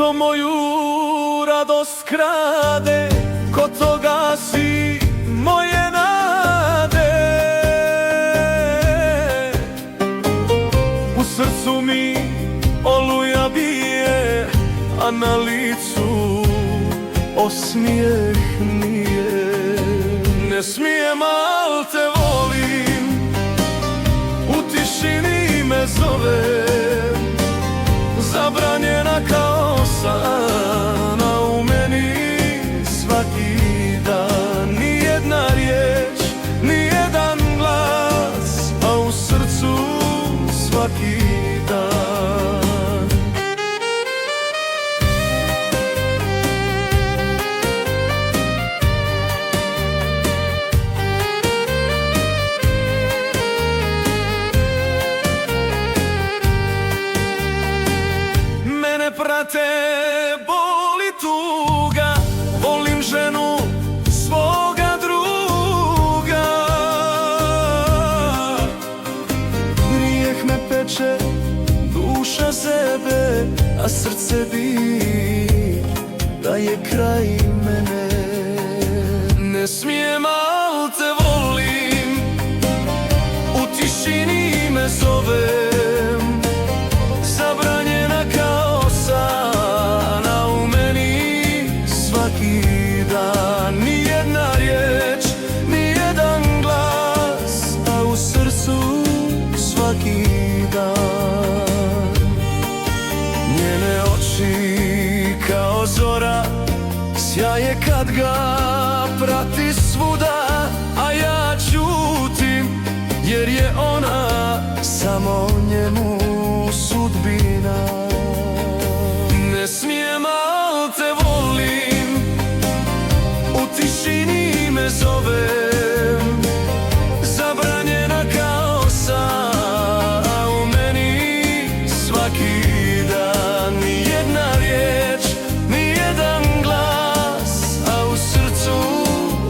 to moju radost krade, ko to gasi moje nade. U srcu mi oluja bije, a na licu osmijeh nije. Ne smijem, al te volim, u tišini me zove. Zabranjena kao san, a u meni svaki dan. Nijedna riječ, nijedan glas, a u srcu svaki dan. Prate bol i tuga, volim ženu svoga druga. Grijeh me peče, duša sebe, a srce bi da je kraj mene. Ne smijem, al te volim, u tišini me zove. Zabranjena kao san, a u meni svaki dan. Nijedna riječ, nijedan glas, a u srcu svaki dan. Njene oči kao zora sjaje kad ga prati svuda, a ja ćutim jer je ona samo njemu sudbina. Ne smijem, al te volim, u tišini me zovem. Zabranjena kao san, a u meni svaki dan. Nijedna riječ, nijedan glas, a u srcu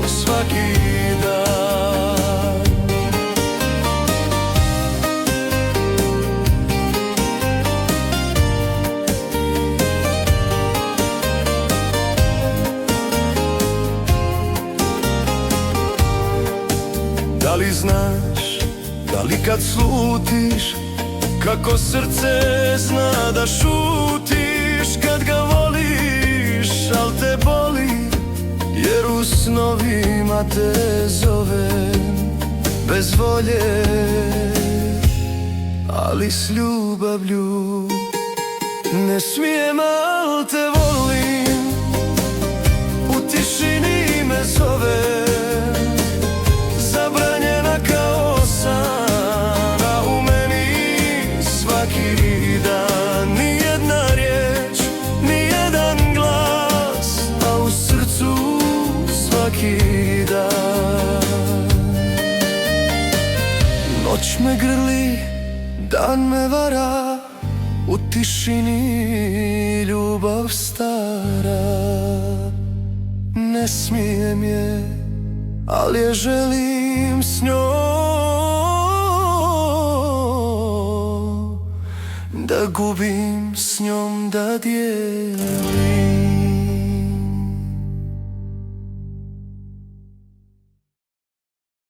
svaki dan. Da li znaš, da li kad slutiš, kako srce zna da šutiš kad ga voliš, al te boli, jer u snovima te zovem bez volje, ali s ljubavlju. Ne smijem, al te volim, u tišini me zovem. Zabranjena kao san, a u meni svaki dan. Nijedna riječ, nijedan glas, a u srcu svaki dan. Noć me grli, dan me vara, u tišini ljubav stara. Ne smijem je, al je želim s njom da gubim, s njom da dijelim.